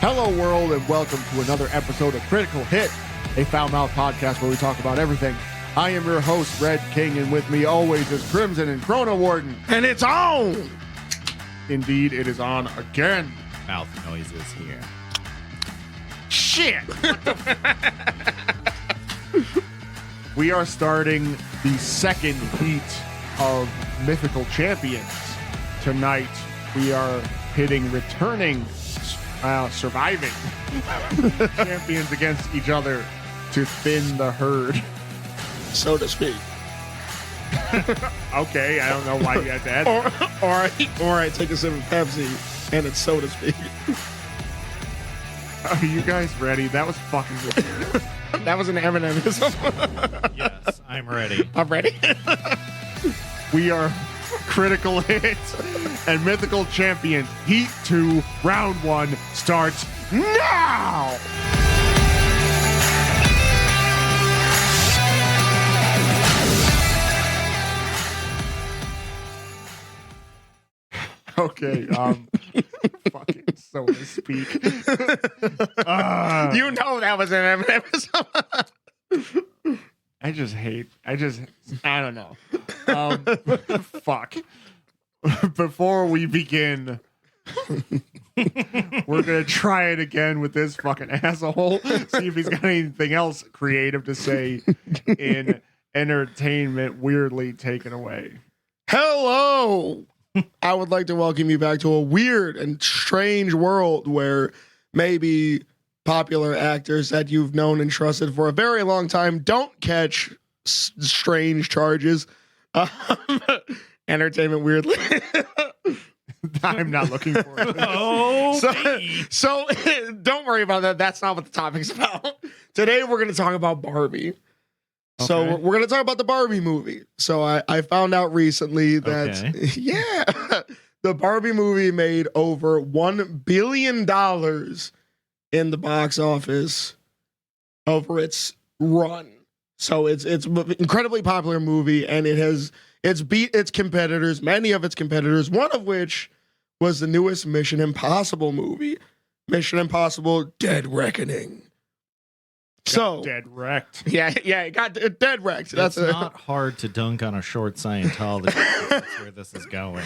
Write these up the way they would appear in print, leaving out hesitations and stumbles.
Hello, world, and welcome to another episode of Critical Hit, a foul-mouthed podcast where we talk about everything. I am your host, Red King, and with me always is Crimson and Chrono Warden. And it's on! Indeed, it is on again. Mouth noises here. Shit! We are starting the second heat of Mythical Champions. Tonight, we are pitting returning, surviving champions against each other to thin the herd. So to speak. Okay, I don't know why you had to add that. Or I take a sip of Pepsi, and it's so to speak. Are you guys ready? That was fucking good. That was an Eminemism. Yes, I'm ready. I'm ready. We are Critical Hits and Mythical Champions. Heat 2, Round 1 starts now! Okay, fucking so to speak. You know that was an Eminemism. I don't know. Fuck. Before we begin, we're going to try it again with this fucking asshole. See if he's got anything else creative to say in Entertainment Weirdly Taken Away. Hello! I would like to welcome you back to a weird and strange world where maybe popular actors that you've known and trusted for a very long time don't catch strange charges. Entertainment Weirdly. I'm not looking forward to this. So don't worry about that. That's not what the topic's about. Today we're going to talk about Barbie. Okay. So we're going to talk about the Barbie movie. So I found out recently that, yeah, the Barbie movie made over $1 billion in the box office over its run. So it's an incredibly popular movie, and it's beat its competitors, many of its competitors, one of which was the newest Mission Impossible movie, Mission Impossible: Dead Reckoning. Dead wrecked. Yeah, it got dead wrecked. It's not hard to dunk on a short Scientology. That's where this is going.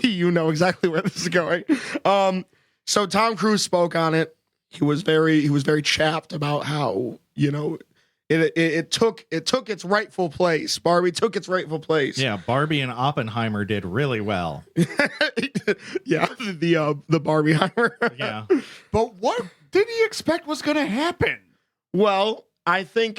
You know exactly where this is going. So Tom Cruise spoke on it. He was very chapped about how, you know, it took its rightful place. Barbie took its rightful place. Yeah, Barbie and Oppenheimer did really well. Yeah, the Barbieheimer. Yeah. But what did he expect was going to happen? Well, I think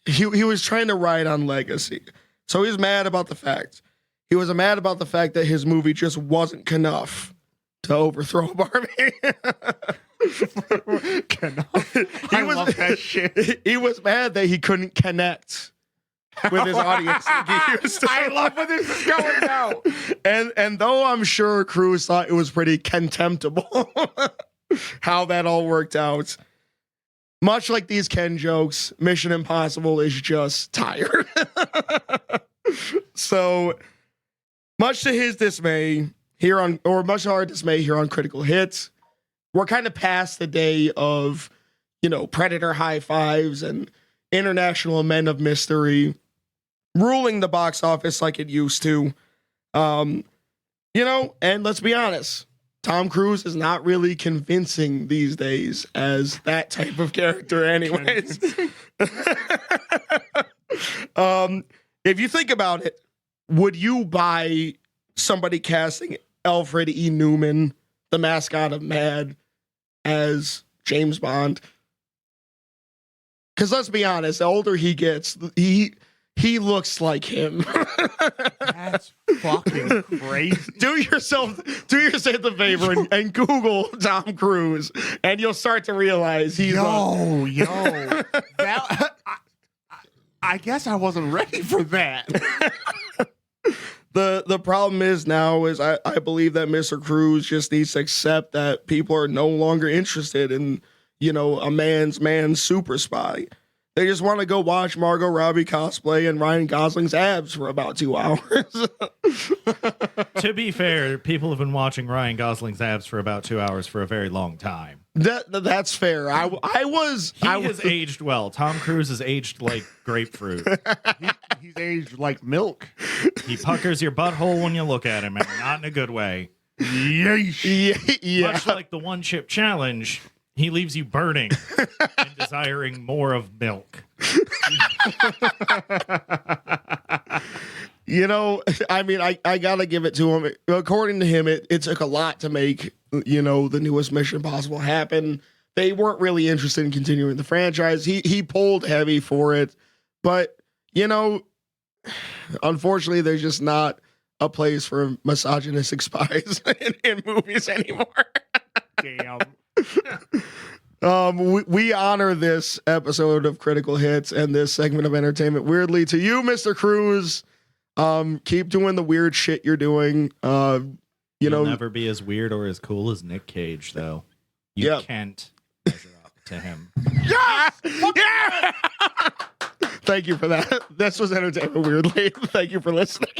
he was trying to ride on legacy. So he's mad about the fact. He was mad about the fact that his movie just wasn't enough to overthrow Barbie. I love that shit. He was mad that he couldn't connect with his audience. I love where this is going now. And though I'm sure Cruise thought it was pretty contemptible how that all worked out, much like these Ken jokes, Mission Impossible is just tired. So, much to his dismay much to our dismay here on Critical Hits, we're kind of past the day of, you know, Predator high fives and International Men of Mystery ruling the box office like it used to. You know, and let's be honest, Tom Cruise is not really convincing these days as that type of character anyways. If you think about it, would you buy somebody casting Alfred E. Newman, the mascot of MAD, as James Bond? Because let's be honest, the older he gets, he looks like him. That's fucking crazy. Do yourself the favor and Google Tom Cruise, and you'll start to realize he's yo. I guess I wasn't ready for that. The problem is now is I believe that Mr. Cruise just needs to accept that people are no longer interested in, you know, a man's super spy. They just want to go watch Margot Robbie cosplay and Ryan Gosling's abs for about 2 hours. To be fair, people have been watching Ryan Gosling's abs for about 2 hours for a very long time. That's fair. He has aged well. Tom Cruise has aged like grapefruit. He's aged like milk. He puckers your butthole when you look at him, and not in a good way. Yeesh. Yeah. Much like the one chip challenge, he leaves you burning and desiring more of milk. You know, I mean, I gotta give it to him. According to him, it took a lot to make, the newest Mission Impossible happen. They weren't really interested in continuing the franchise. He pulled heavy for it, but unfortunately, there's just not a place for misogynistic spies in movies anymore. Damn. We honor this episode of Critical Hits and this segment of Entertainment Weirdly to you, Mr. Cruz. Keep doing the weird shit you're doing. You'll never be as weird or as cool as Nick Cage, though. You can't measure up to him. Yes! Yeah! Thank you for that. This was Entertainment Weirdly. Thank you for listening.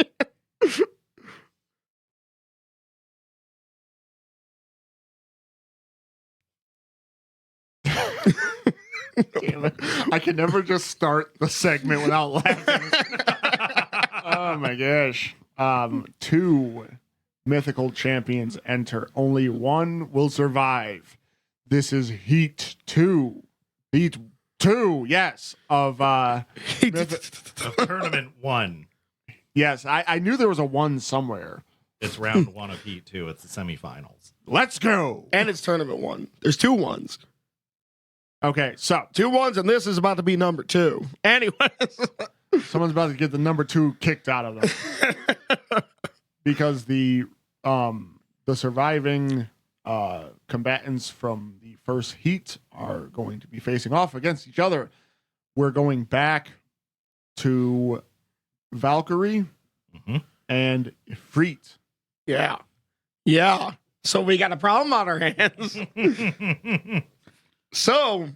Damn it. I can never just start the segment without laughing. Oh my gosh. 2 mythical champions enter. Only one will survive. This is Heat 2. Heat 2, yes. Of Tournament 1. Yes, I knew there was a 1 somewhere. It's round 1 of Heat 2. It's the semifinals. Let's go. And it's Tournament 1. There's 2 1s. Okay, so 2 1s, and this is about to be number 2. Anyways. someone's about to get the number 2 kicked out of them. Because the surviving combatants from the first heat are going to be facing off against each other. We're going back to Valkyrie and Ifrit. Yeah. Yeah. So we got a problem on our hands. So,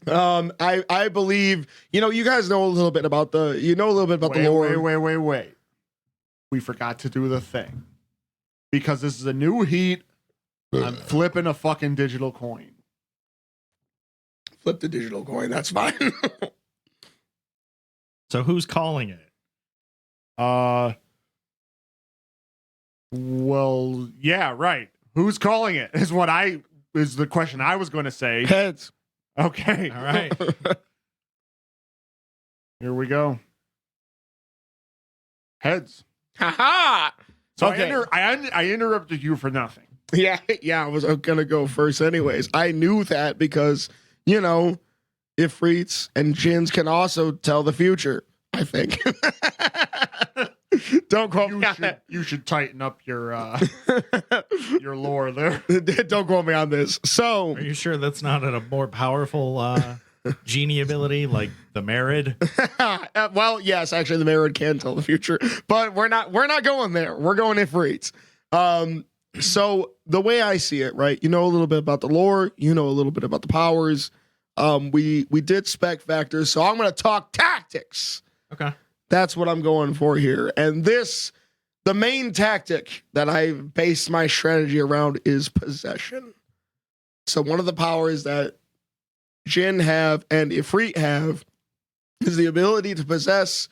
I believe, you guys know a little bit about the lore. Wait. We forgot to do the thing. Because this is a new heat. I'm flipping a fucking digital coin. Flip the digital coin. That's fine. So who's calling it? Well, yeah, right. Who's calling it? Is the question I was going to say. Heads. Okay. All right. Here we go. Heads. Ha-ha! So Okay. I interrupted you for nothing. Yeah, I was gonna go first anyways. I knew that because, Ifrits and Jinns can also tell the future, I think. Don't quote me on that. You should tighten up your lore there. Don't quote me on this. So, Are you sure that's not a more powerful genie ability like the Merid? well, yes, actually, the Merid can tell the future, but we're not going there. We're going Ifrits. So the way I see it, right? You know a little bit about the lore. You know a little bit about the powers. We did spec factors, so I'm going to talk tactics. Okay. That's what I'm going for here. And the main tactic that I base my strategy around is possession. So one of the powers that Jinn have and Ifrit have is the ability to possess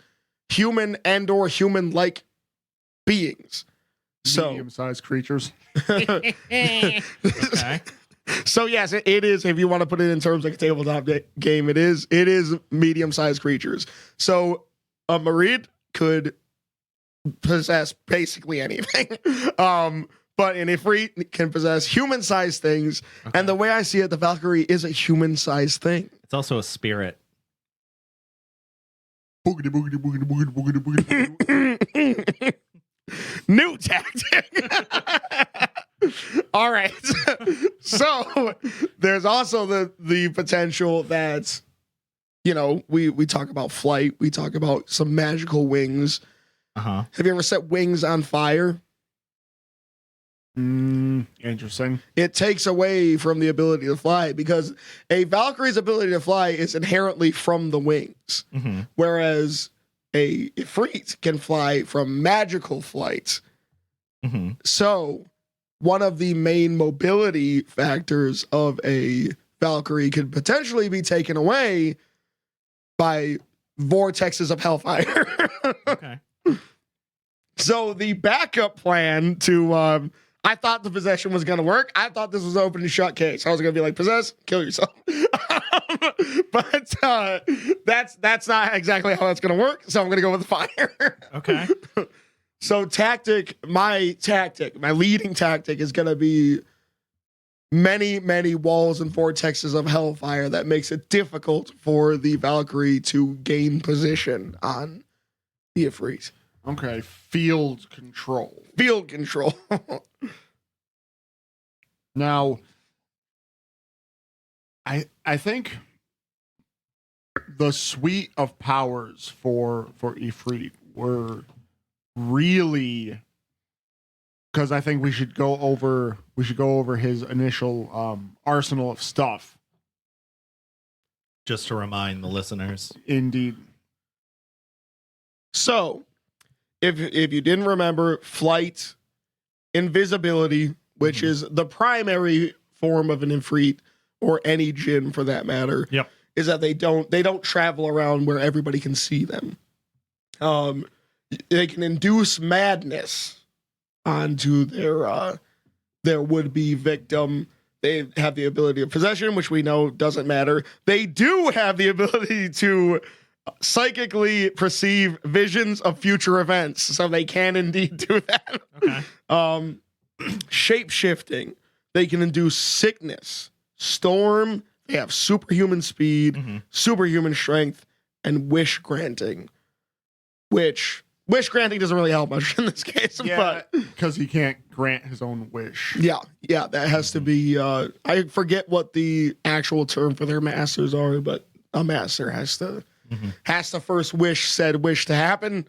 human and or human-like beings. So medium-sized creatures. Okay. So yes, it is. If you want to put it in terms like a tabletop game, it is medium-sized creatures. So a Marid could possess basically anything, but an Ifrit can possess human-sized things. Okay. And the way I see it, the Valkyrie is a human-sized thing. It's also a spirit. Boogity, boogity, boogity, boogity, boogity, boogity. New tactic. All right. So there's also the potential that, we talk about flight. We talk about some magical wings. Uh-huh. Have you ever set wings on fire? Interesting. It takes away from the ability to fly because a Valkyrie's ability to fly is inherently from the wings, whereas a Ifrit can fly from magical flight. Mm-hmm. So one of the main mobility factors of a Valkyrie could potentially be taken away by vortexes of hellfire. Okay. So the backup plan to, I thought the possession was going to work. I thought this was open and shut case. I was going to be like, possess, kill yourself. But that's not exactly how that's going to work. So I'm going to go with the fire. Okay. So my leading tactic is going to be many walls and vortexes of hellfire that makes it difficult for the Valkyrie to gain position on the Ifrit. Okay, field control. Field control. Now, I think the suite of powers for Ifrit were really, because I think we should go over his initial arsenal of stuff. Just to remind the listeners. Indeed. So, if you didn't remember, flight, invisibility, which is the primary form of an Ifrit or any djinn for that matter. Yep. Is that they don't travel around where everybody can see them. They can induce madness onto their would-be victim. They have the ability of possession, which we know doesn't matter. They do have the ability to psychically perceive visions of future events, so they can indeed do that. Okay. Shape-shifting. They can induce sickness, storm. They have superhuman speed, superhuman strength, and wish granting. Which wish granting doesn't really help much in this case, but because he can't grant his own wish. Yeah, that has to be. I forget what the actual term for their masters are, but a master has to first wish said wish to happen,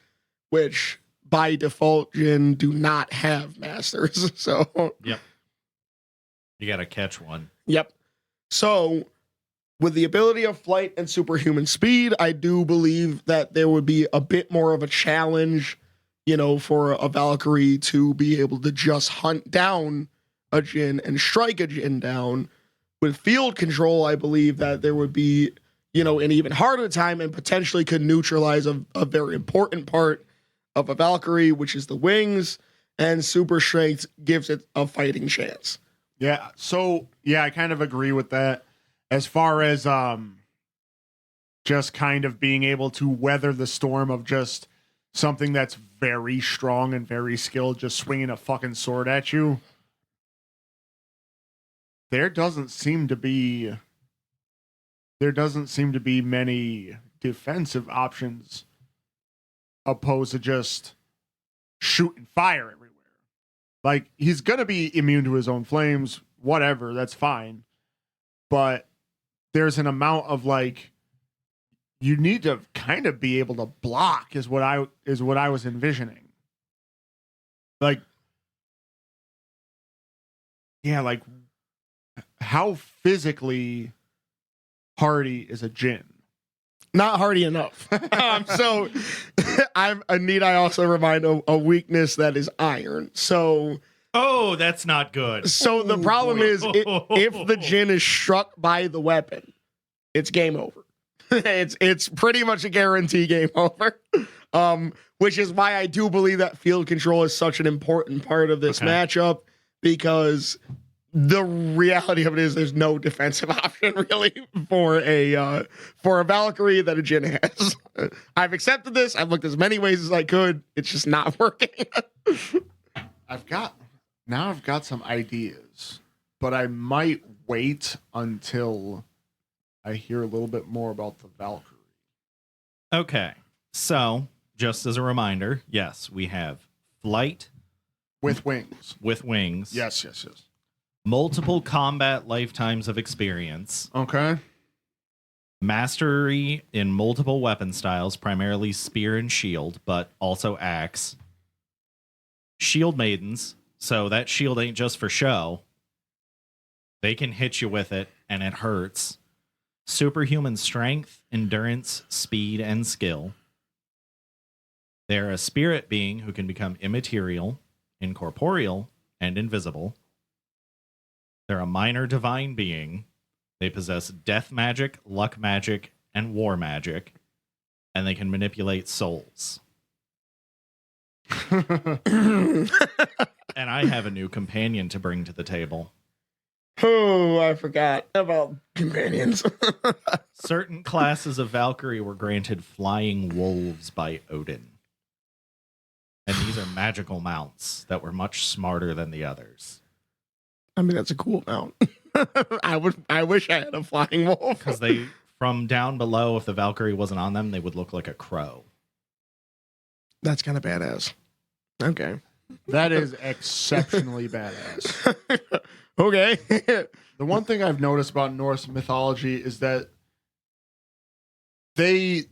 which by default Jinn do not have masters. So yep, you got to catch one. Yep. So with the ability of flight and superhuman speed, I do believe that there would be a bit more of a challenge, for a Valkyrie to be able to just hunt down a Jinn and strike a Jinn down. With field control, I believe that there would be, an even harder time and potentially could neutralize a very important part of a Valkyrie, which is the wings, and super strength gives it a fighting chance. Yeah. So, I kind of agree with that. As far as just kind of being able to weather the storm of just something that's very strong and very skilled, just swinging a fucking sword at you. There doesn't seem to be many defensive options opposed to just shooting fire everywhere. Like, he's going to be immune to his own flames, whatever, that's fine. But there's an amount of you need to kind of be able to block is what I was envisioning. How physically hardy is a Jinn? Not hardy enough. So I also remind a weakness that is iron. So that's not good. So the problem is if the Jinn is struck by the weapon, it's game over. It's pretty much a guarantee game over. Which is why I do believe that field control is such an important part of this matchup, because the reality of it is there's no defensive option really for a Valkyrie that a Jinn has. I've accepted this. I've looked as many ways as I could. It's just not working. I've got some ideas, but I might wait until I hear a little bit more about the Valkyrie. Okay. So, just as a reminder, yes, we have flight with wings. Yes. multiple combat lifetimes of experience. Okay. Mastery in multiple weapon styles, primarily spear and shield, but also axe. Shield maidens, so that shield ain't just for show. They can hit you with it, and it hurts. Superhuman strength, endurance, speed, and skill. They're a spirit being who can become immaterial, incorporeal and invisible. They're a minor divine being. They possess death magic, luck magic, and war magic, and they can manipulate souls. And I have a new companion to bring to the table. Oh, I forgot about companions. Certain classes of Valkyrie were granted flying wolves by Odin. And these are magical mounts that were much smarter than the others. I mean, that's a cool mount. I wish I had a flying wolf. Because they, from down below, if the Valkyrie wasn't on them, they would look like a crow. That's kind of badass. Okay. That is exceptionally badass. Okay. The one thing I've noticed about Norse mythology is that they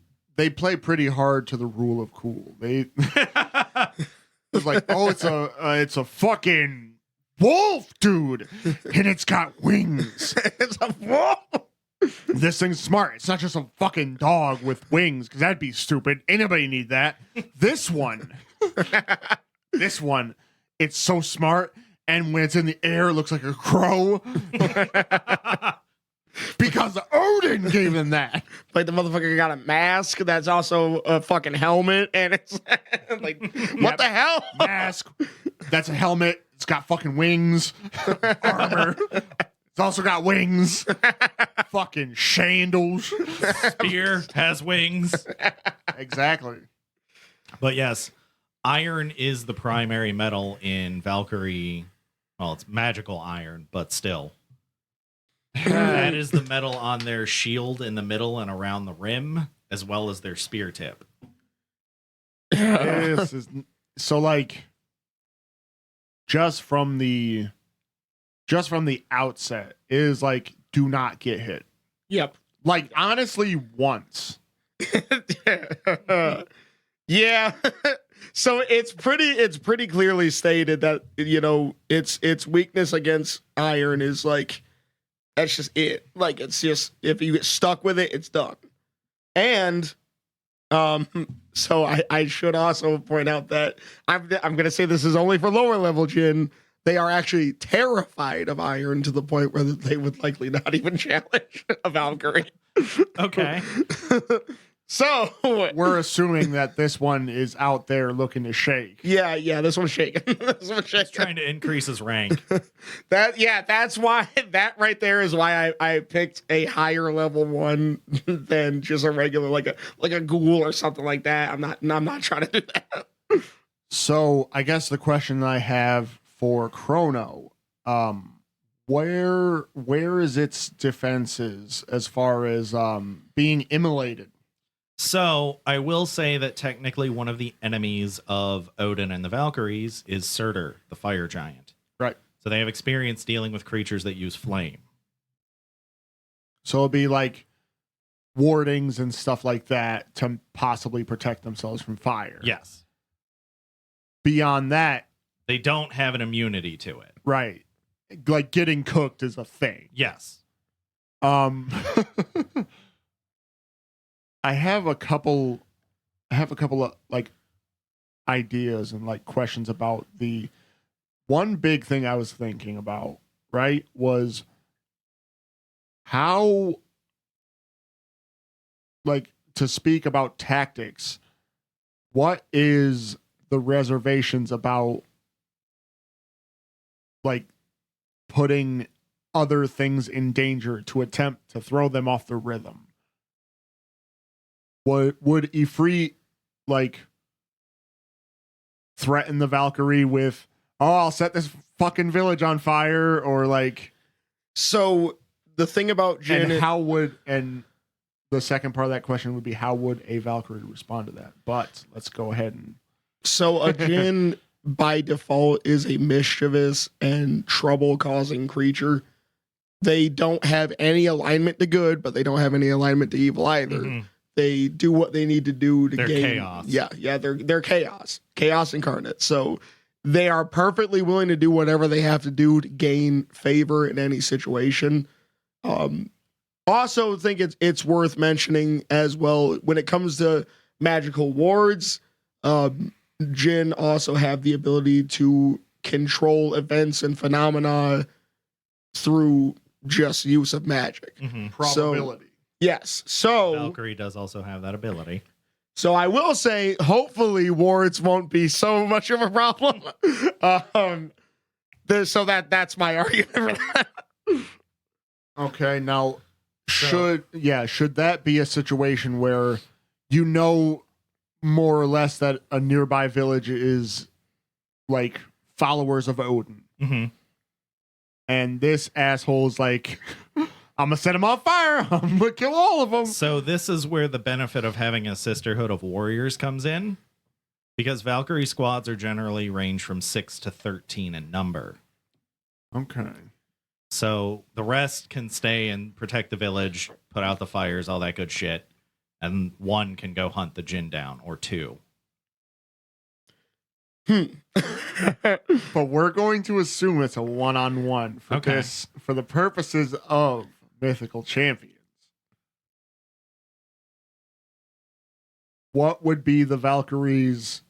play pretty hard to the rule of cool. It's like, oh, it's a fucking wolf, dude, and it's got wings. It's a wolf. This thing's smart. It's not just a fucking dog with wings, because that'd be stupid. Anybody need that. This one, it's so smart. And when it's in the air, it looks like a crow. Because Odin gave them that. Like the motherfucker got a mask that's also a fucking helmet. And it's like, what the hell? Mask. That's a helmet. It's got fucking wings. Armor. It's also got wings. Fucking shandals. Spear has wings. Exactly. But yes, iron is the primary metal in Valkyrie. Well, it's magical iron, but still. That is the metal on their shield in the middle and around the rim, as well as their spear tip. This is, so like, just from the outset, it is like, do not get hit. Yep. Like, honestly, once. Yeah. So it's pretty clearly stated that, you know, its weakness against iron is like, that's just it. Like, it's just, if you get stuck with it, it's done. And so I should also point out that I'm gonna say this is only for lower level Jin. They are actually terrified of iron to the point where they would likely not even challenge a Valkyrie. Okay. So We're assuming that this one is out there looking to shake. yeah, this one's shaking. This one's shaking. He's trying to increase his rank. That's why that right there is why I picked a higher level one than just a regular like a ghoul or something like that. I'm not trying to do that. So I guess the question I have for Chrono, where is its defenses as far as being immolated? So I will say that technically one of the enemies of Odin and the Valkyries is Surtur, the fire giant. Right. So they have experience dealing with creatures that use flame. So it'll be like wardings and stuff like that to possibly protect themselves from fire. Yes. Beyond that, They don't have an immunity to it. right, like getting cooked is a thing. Yes. I have a couple of like ideas and like questions about the one big thing I was thinking about, right, was how, like, to speak about tactics, what is the reservations about like putting other things in danger to attempt to throw them off the rhythm? Would Ifrit like threaten the Valkyrie with, oh, I'll set this fucking village on fire, or like? So the thing about Jin, and the second part of that question would be, how would a Valkyrie respond to that? But let's go ahead and. So a Jin by default is a mischievous and trouble-causing creature. They don't have any alignment to good, but they don't have any alignment to evil either. Mhm. They do what they need to do to They're gain chaos. Yeah, they're chaos incarnate. So they are perfectly willing to do whatever they have to do to gain favor in any situation. Also think it's worth mentioning as well when it comes to magical wards. Jinn also have the ability to control events and phenomena through just use of magic. Probability. Yes. So Valkyrie does also have that ability. So I will say, hopefully, wards won't be so much of a problem. So that's my argument for that. Okay, now should that be a situation where you know more or less that a nearby village is like followers of Odin, and this asshole's like, I'm gonna set him on fire. I'm gonna kill all of them. So this is where the benefit of having a sisterhood of warriors comes in, because Valkyrie squads are generally range from 6 to 13 in number. Okay. So the rest can stay and protect the village, put out the fires, all that good shit, and one can go hunt the Jinn down, or two. But we're going to assume it's a one-on-one for this, for the purposes of Mythical Champions. What would be the Valkyrie's?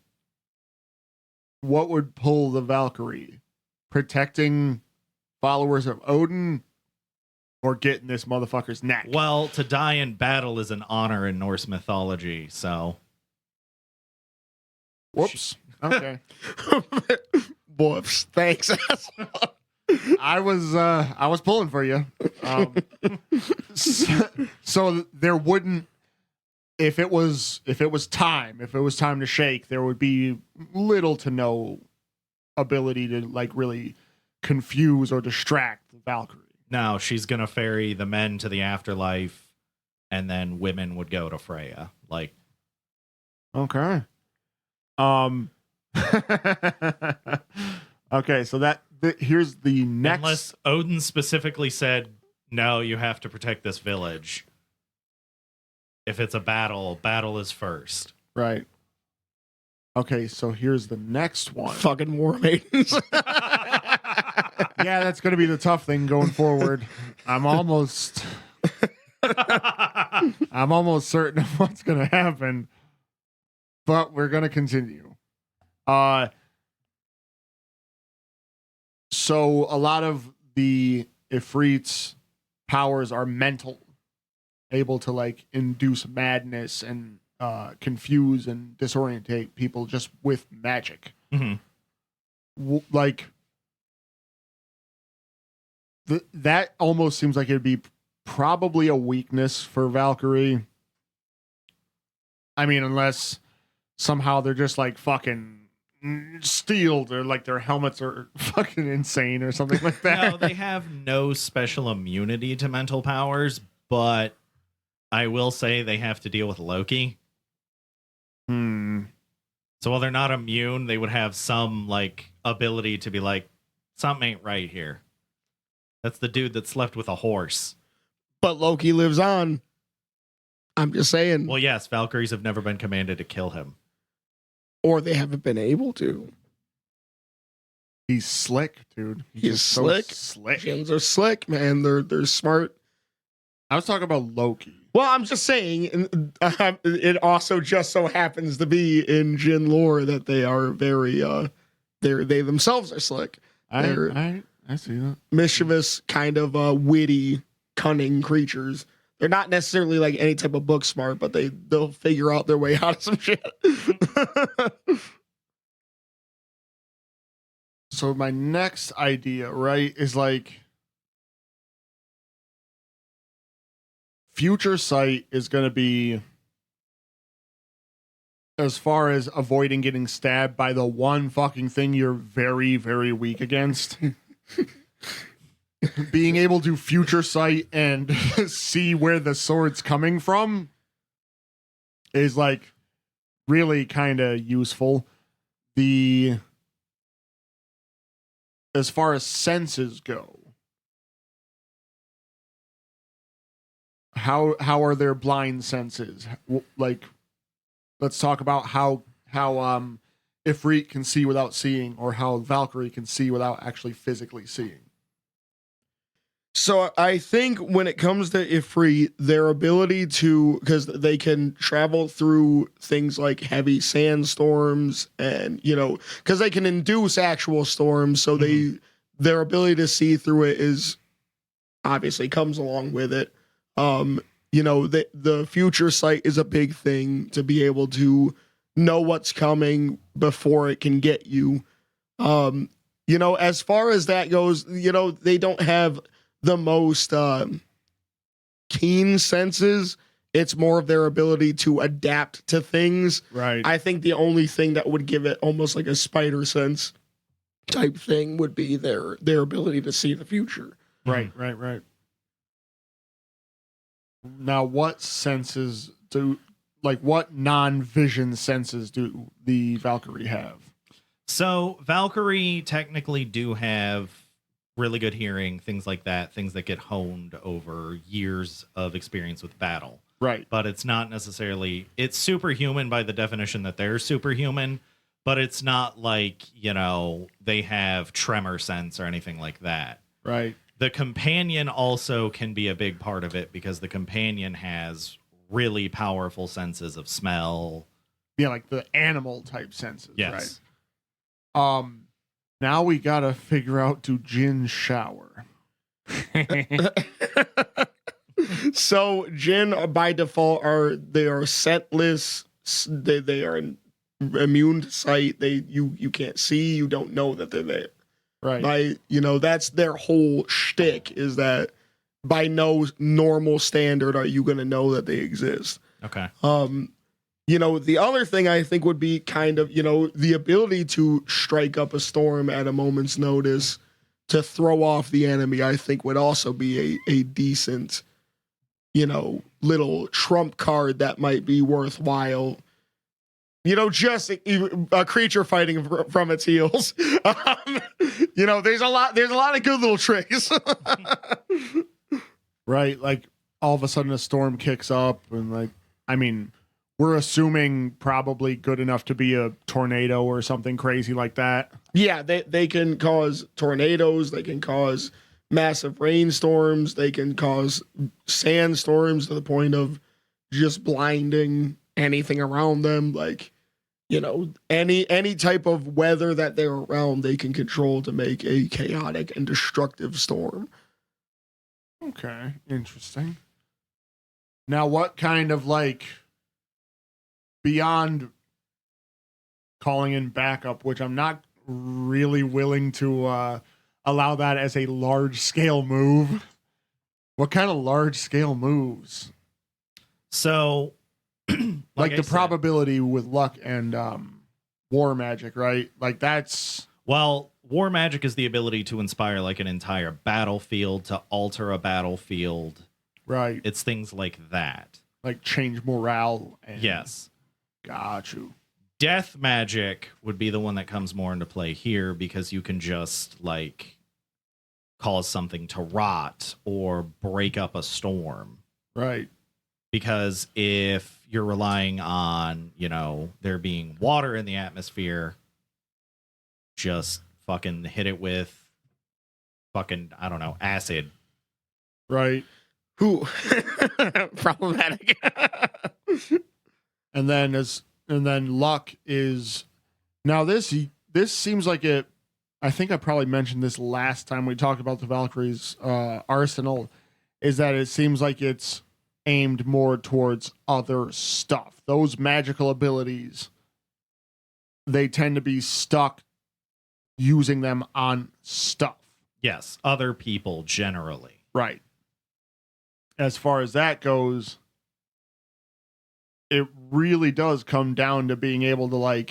What would pull the Valkyrie? Protecting followers of Odin, or getting this motherfucker's neck? Well, to die in battle is an honor in Norse mythology, so. Whoops. Okay. Whoops. Thanks. I was pulling for you. So there wouldn't, if it was time to shake, there would be little to no ability to like really confuse or distract the Valkyrie. No, she's gonna ferry the men to the afterlife, and then women would go to Freya. Like, okay. Okay, so here's the next. unless Odin specifically said, no, you have to protect this village. If it's a battle is first. Right. Okay, so here's the next one. Fucking war maidens. Yeah, that's going to be the tough thing going forward. I'm almost certain of what's going to happen, but we're going to continue. So a lot of the Ifrit's powers are mental, able to like induce madness and confuse and disorientate people just with magic. That almost seems like it'd be probably a weakness for Valkyrie. I mean, unless somehow they're just like fucking steeled, or like their helmets are fucking insane or something like that. No, they have no special immunity to mental powers, but I will say they have to deal with Loki. So while they're not immune, they would have some like ability to be like, something ain't right here. That's the dude that slept with a horse. But Loki lives on. I'm just saying. Well, yes, Valkyries have never been commanded to kill him. Or they haven't been able to. He's slick, dude. He's slick. So slick. Jinns are slick, man. They're smart. I was talking about Loki. Well, I'm just saying, it also just so happens to be in Jinn lore that they are very, they themselves are slick. I see that. Mischievous, kind of witty, cunning creatures. They're not necessarily like any type of book smart, but they'll figure out their way out of some shit. So my next idea, right, is like future sight is going to be, as far as avoiding getting stabbed by the one fucking thing you're very, very weak against. Being able to future sight and see where the sword's coming from is like really kind of useful. As far as senses go, how are their blind senses? Like, let's talk about how Ifrit can see without seeing, or how Valkyrie can see without actually physically seeing. So I think when it comes to Ifrit, their ability to, because they can travel through things like heavy sandstorms, and because they can induce actual storms, so their ability to see through it is obviously comes along with it. The future sight is a big thing to be able to know what's coming before it can get you. As far as that goes, they don't have the most keen senses. It's more of their ability to adapt to things. Right. I think the only thing that would give it almost like a spider sense type thing would be their ability to see the future. Right. Now, what senses what non-vision senses do the Valkyrie have? So Valkyrie technically do have really good hearing, things like that, things that get honed over years of experience with battle. Right. But it's not necessarily, it's superhuman by the definition that they're superhuman, but it's not like, they have tremor sense or anything like that. Right. The companion also can be a big part of it because the companion has really powerful senses of smell. Yeah, like the animal type senses. Yes. Right. Now we gotta figure out, do Jinn shower? So Jinn by default they are scentless. They are immune to sight. You can't see. You don't know that they're there. Right. That's their whole shtick, is that by no normal standard are you gonna know that they exist. Okay. The other thing I think would be kind of, the ability to strike up a storm at a moment's notice to throw off the enemy, I think would also be a decent, little trump card that might be worthwhile. Just a creature fighting from its heels. There's a lot of good little tricks. Right. Like all of a sudden a storm kicks up and we're assuming probably good enough to be a tornado or something crazy like that. Yeah, they can cause tornadoes. They can cause massive rainstorms. They can cause sandstorms to the point of just blinding anything around them. Any type of weather that they're around, they can control to make a chaotic and destructive storm. Okay, interesting. Now, what kind of beyond calling in backup, which I'm not really willing to allow that as a large scale move. What kind of large scale moves? So, like the probability with luck and war magic, right? Like that's... Well, war magic is the ability to inspire like an entire battlefield, to alter a battlefield. Right. It's things like that. Like change morale. And... Yes. Got you. Death magic would be the one that comes more into play here because you can just cause something to rot or break up a storm. Right. Because if you're relying on, there being water in the atmosphere, just fucking hit it with fucking, I don't know, acid. Right. Who? Problematic. And then luck is now this seems like it. I think I probably mentioned this last time we talked about the Valkyrie's arsenal, is that it seems like it's aimed more towards other stuff. Those magical abilities, they tend to be stuck using them on stuff. Yes, other people generally. Right. As far as that goes, it really does come down to being able to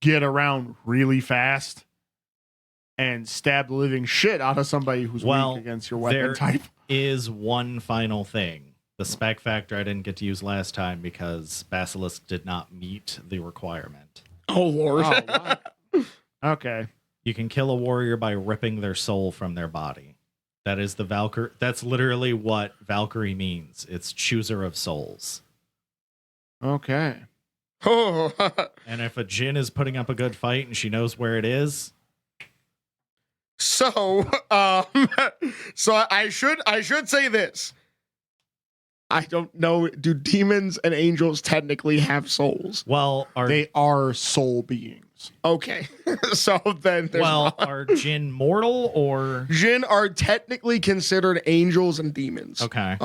get around really fast and stab the living shit out of somebody who's weak against your weapon type. Is one final thing. The spec factor I didn't get to use last time because Basilisk did not meet the requirement. Oh, Lord. Oh, wow. Okay. You can kill a warrior by ripping their soul from their body. That is the Valkyrie. That's literally what Valkyrie means. It's chooser of souls. Okay. Oh. And if a Jinn is putting up a good fight and she knows where it is. So, so I should say this. I don't know. Do demons and angels technically have souls? Well, They are soul beings. Okay. So then there's are jinn mortal or jinn are technically considered angels and demons. okay?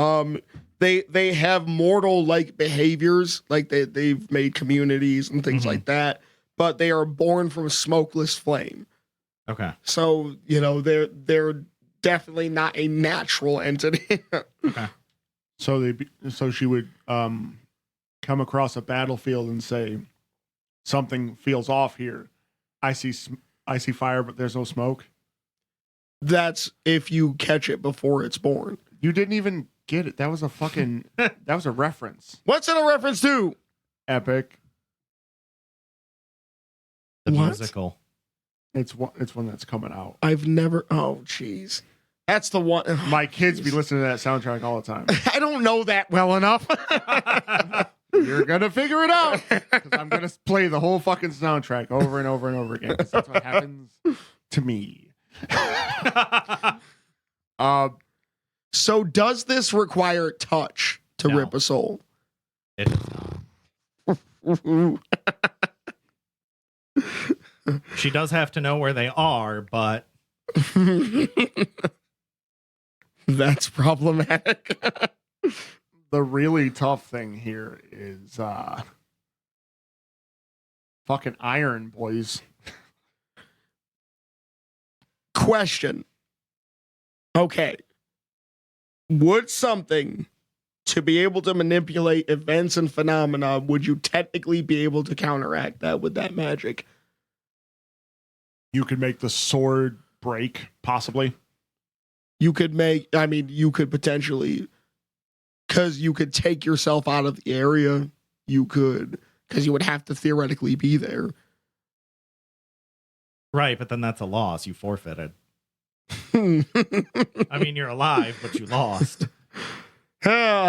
They have mortal like behaviors, like they've made communities and things like that, but they are born from smokeless flame. Okay. So, they're definitely not a natural entity. Okay. So she would come across a battlefield and say, something feels off here. I see fire, but there's no smoke. That's if you catch it before it's born. You didn't even get it. That was a fucking that was a reference. What's it a reference to? Epic. The What? musical. It's one that's coming out. I've never. Oh, jeez. That's the one. My kids be listening to that soundtrack all the time. I don't know that well enough. You're gonna figure it out because I'm gonna play the whole fucking soundtrack over and over and over again. 'Cause that's what happens to me. So does this require touch to No. rip a soul? It is not. She does have to know where they are, but That's problematic. The really tough thing here is fucking iron, boys. Question. Okay. Would something to be able to manipulate events and phenomena, would you technically be able to counteract that with that magic? You could make the sword break, possibly. You could potentially, because you could take yourself out of the area. You could, because you would have to theoretically be there. right. But then that's a loss. You forfeited. Yeah. I mean, you're alive, but you lost. Fair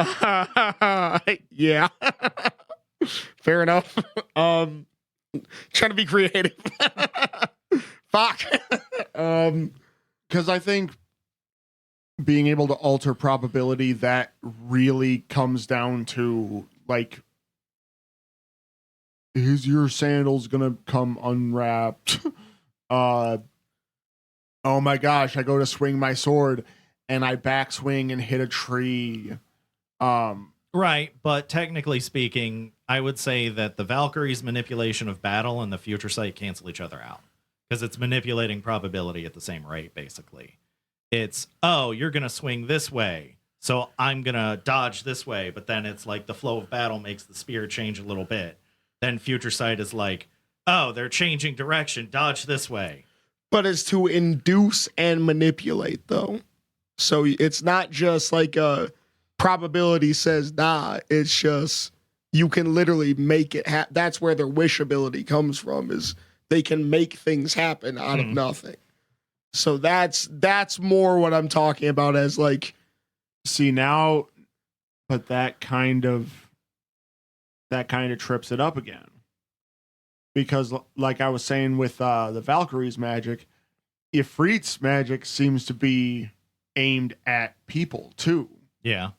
enough. Trying to be creative. Fuck. Because I think being able to alter probability, that really comes down to, like, is your sandals gonna come unwrapped? Oh my gosh, I go to swing my sword and I backswing and hit a tree. Right, but technically speaking, I would say that the Valkyrie's manipulation of battle and the future sight cancel each other out. Because it's manipulating probability at the same rate, basically. It's, oh, you're going to swing this way, so I'm going to dodge this way, but then it's like the flow of battle makes the spear change a little bit. Then future sight is like, oh, they're changing direction, dodge this way. But it's to induce and manipulate, though. So it's not just like a probability says nah. It's just you can literally make it happen. That's where their wish ability comes from, is they can make things happen out of nothing. So that's more what I'm talking about as like. See now, but that kind of trips it up again. Because like I was saying with the Valkyrie's magic, Ifrit's magic seems to be aimed at people too. Yeah.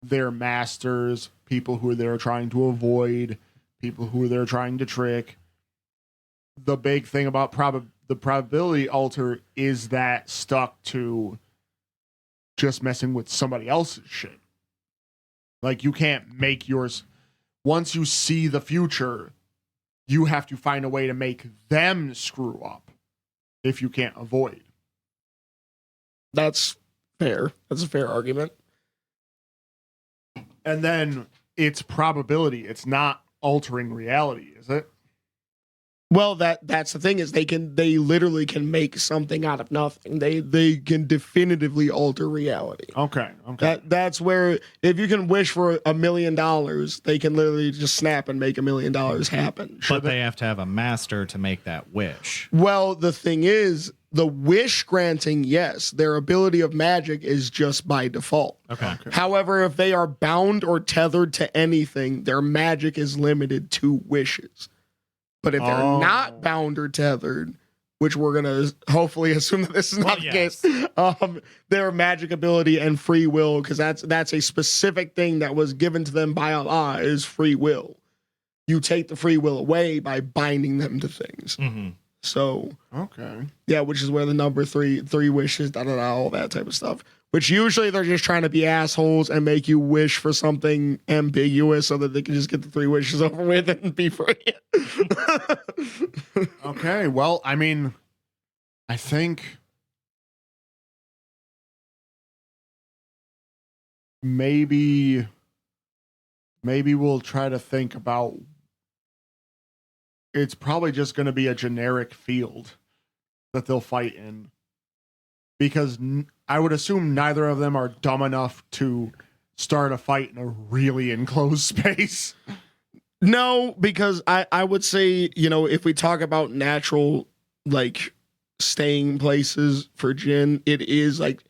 They're masters, people who they're trying to avoid, people who they're trying to trick. The big thing about the probability alter is that stuck to just messing with somebody else's shit. Like, you can't make yours. Once you see the future, you have to find a way to make them screw up if you can't avoid. That's fair. That's a fair argument. And then it's probability. It's not altering reality, is it? Well, that's the thing, is they literally can make something out of nothing. They can definitively alter reality. Okay. That's where, if you can wish for $1 million, they can literally just snap and make $1 million happen. But they have to have a master to make that wish. Well, the thing is, the wish granting, yes, their ability of magic is just by default. Okay. However, if they are bound or tethered to anything, their magic is limited to wishes. But if they're not bound or tethered, which we're gonna hopefully assume that this is not the yes. case. Their magic ability and free will, because that's a specific thing that was given to them by Allah, is free will. You take the free will away by binding them to things. Mm-hmm. So Okay. yeah, which is where the number three wishes, all that type of stuff. Which usually they're just trying to be assholes and make you wish for something ambiguous so that they can just get the 3 wishes over with and be free. Okay. Well, I mean, I think maybe we'll try to think about. It's probably just going to be a generic field that they'll fight in, because I would assume neither of them are dumb enough to start a fight in a really enclosed space. No, because I would say, if we talk about natural, like, staying places for Jinn, it is like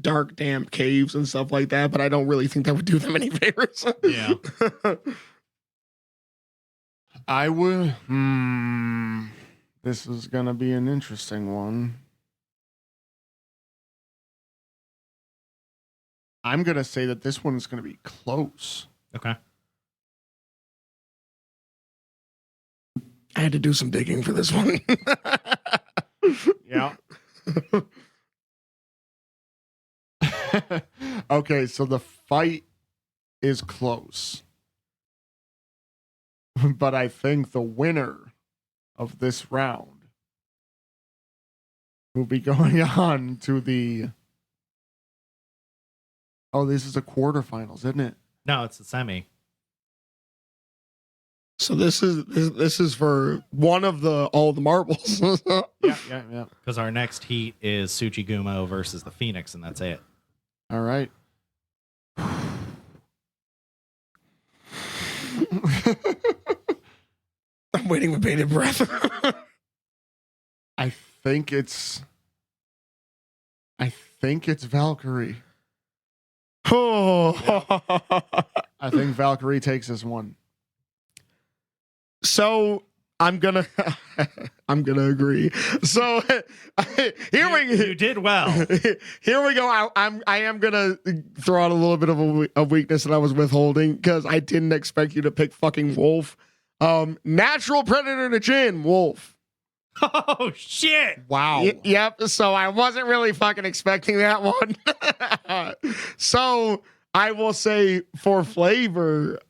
dark, damp caves and stuff like that, but I don't really think that would do them any favors. Yeah. I would. This is going to be an interesting one. I'm going to say that this one's going to be close. Okay. I had to do some digging for this one. Yeah. Okay, so the fight is close. But I think the winner of this round will be going on to the... Oh, this is the quarterfinals, isn't it? No, it's the semi. So this is for one of all the marbles. Yeah. Because our next heat is Tsuchigumo versus the Phoenix, and that's it. All right. I'm waiting with bated breath. I think it's Valkyrie. Oh. I think Valkyrie takes this one. So I'm gonna agree. So You did well. Here we go. I am gonna throw out a little bit of a weakness that I was withholding, because I didn't expect you to pick fucking Wolf. Natural predator to Jinn, Wolf. Oh shit! Wow. Yep. So I wasn't really fucking expecting that one. So I will say for flavor,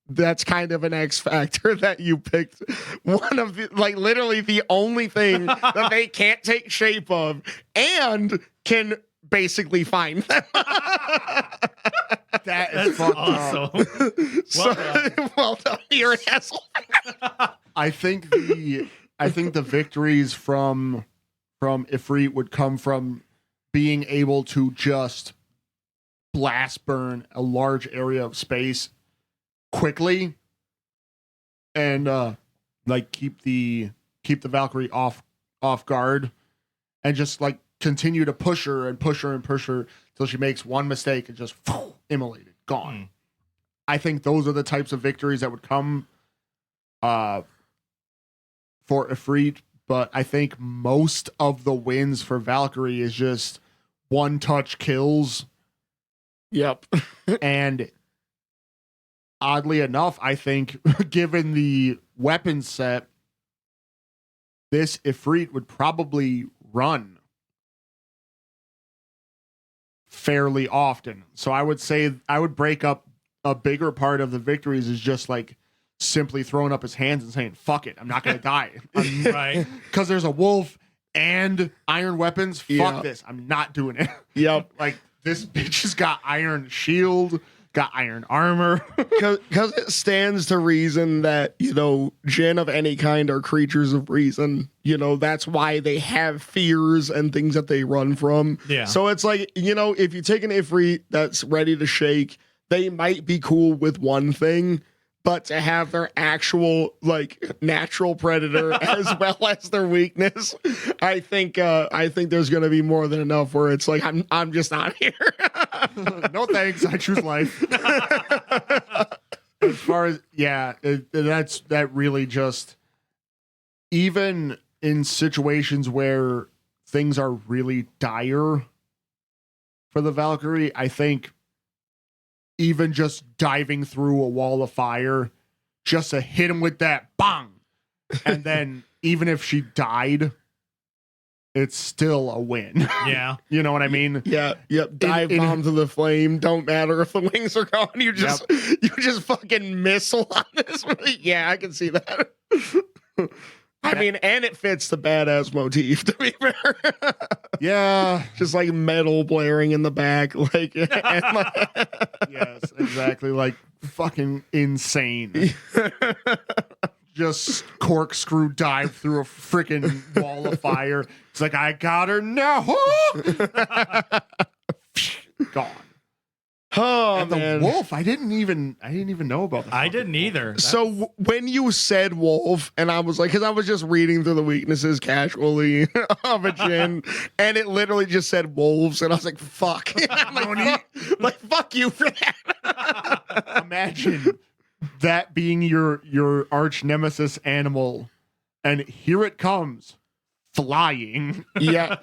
that's kind of an X factor that you picked one of the, like, literally the only thing that they can't take shape of and can basically find them. That's awesome. Well done. You're an asshole. I think the victories from Ifrit would come from being able to just blast burn a large area of space quickly and like keep the Valkyrie off guard, and just like continue to push her till she makes one mistake and just immolated, gone. I think those are the types of victories that would come for Ifrit, but I think most of the wins for Valkyrie is just one touch kills. Yep. And oddly enough, I think given the weapon set, this Ifrit would probably run fairly often. So I would say I would break up a bigger part of the victories is just like simply throwing up his hands and saying, fuck it, I'm not going to die. Right. Because there's a wolf and iron weapons. Fuck this. I'm not doing it. Yep. Like, this bitch has got iron shield, got iron armor. Because it stands to reason that, Jinn of any kind are creatures of reason. That's why they have fears and things that they run from. Yeah. So it's like, if you take an Ifrit that's ready to shake, they might be cool with one thing, but to have their actual, like, natural predator as well as their weakness, I think there's going to be more than enough where it's like, I'm just not here. No thanks, I choose life. As far as that really just, even in situations where things are really dire for the Valkyrie, I think even just diving through a wall of fire, just to hit him with that bang, and then even if she died, it's still a win. Yeah. You know what I mean? Yeah, yep. Dive bomb to the flame. Don't matter if the wings are gone. You just fucking missile on this. Yeah, I can see that. I mean, and it fits the badass motif, to be fair. Yeah. Just like metal blaring in the back. Like, Yes, exactly. Like fucking insane. Just corkscrew dive through a freaking wall of fire. It's like, I got her now. Gone. Oh, And the man. wolf, I didn't even know about that. I didn't either. So when you said wolf, and I was like, because I was just reading through the weaknesses casually of a Jin, and it literally just said wolves, and I was like, fuck. Fuck you for that. Imagine that being your arch nemesis animal, and here it comes, flying. Yeah.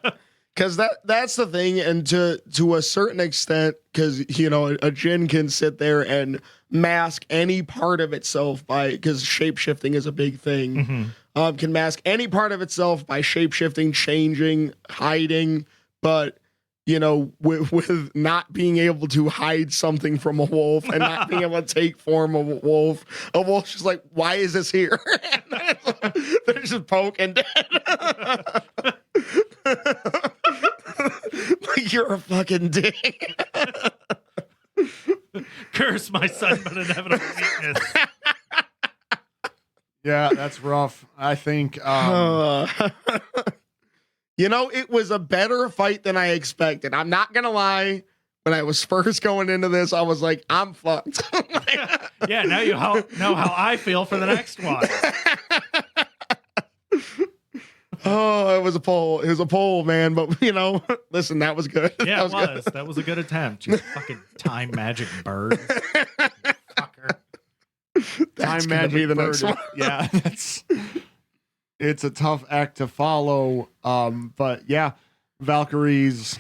Because that's the thing, and to a certain extent, because a Jin can sit there and mask any part of itself because shape-shifting is a big thing. Mm-hmm. Can mask any part of itself by shape-shifting, changing, hiding, but with not being able to hide something from a wolf and not being able to take form of a wolf's just like, why is this here? They're just poking dead. Like, you're a fucking dick. Curse my son, but inevitable weakness. Yeah, that's rough. I think it was a better fight than I expected. I'm not gonna lie. When I was first going into this, I was like, I'm fucked. Yeah, now you know how I feel for the next one. Oh, it was a poll. It was a poll, man. But listen, that was good. Yeah, that was. That was a good attempt. You fucking time magic bird. Fucker. That's Time gonna magic be the bird. next one. Yeah, it's a tough act to follow. But yeah, Valkyrie's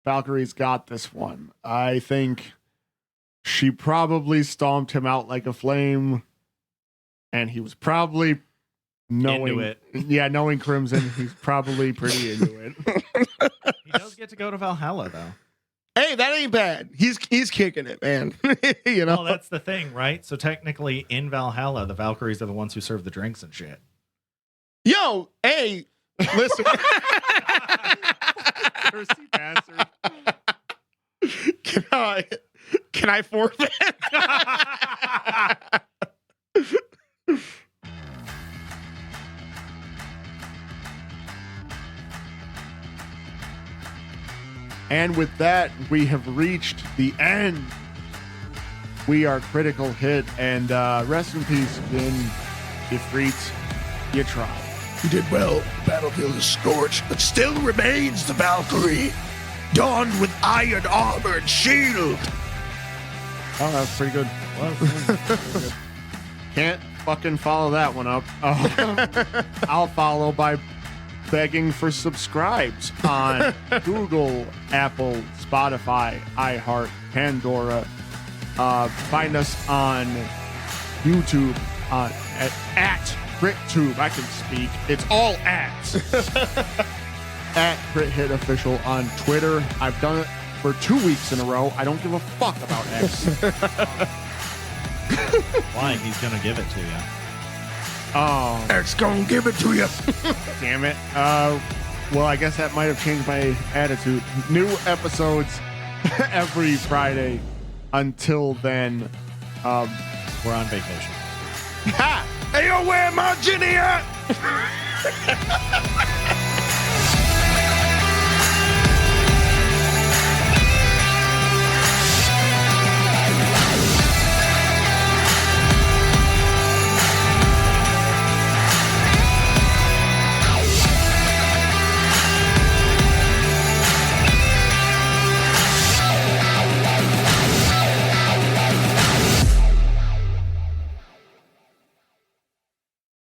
got this one. I think she probably stomped him out like a flame, and he was probably knowing it. Yeah, knowing Crimson, he's probably pretty into it. He does get to go to Valhalla, though. Hey, that ain't bad. He's kicking it, man. Well, that's the thing, right? So technically, in Valhalla, the Valkyries are the ones who serve the drinks and shit. Yo, hey, listen. Thirsty bastard. Can I forfeit? And with that, we have reached the end. We are Critical Hit, and rest in peace, Vin. Ifrit, you tried. You did well. The battlefield is scorched, but still remains the Valkyrie, donned with iron armor and shield. Oh, that was pretty good. Pretty good. Can't fucking follow that one up. I'll follow by begging for subscribes on Google, Apple, Spotify, iHeart, Pandora. Find us on YouTube at CritTube. I can speak. It's all at at Crit Hit Official on Twitter. I've done it for 2 weeks in a row. I don't give a fuck about X. Why? He's gonna give it to you. Oh, X gonna give it to you. damn it. Well, I guess that might have changed my attitude. New episodes every Friday. Until then, We're on vacation. Hey, yo, where my Ginny at?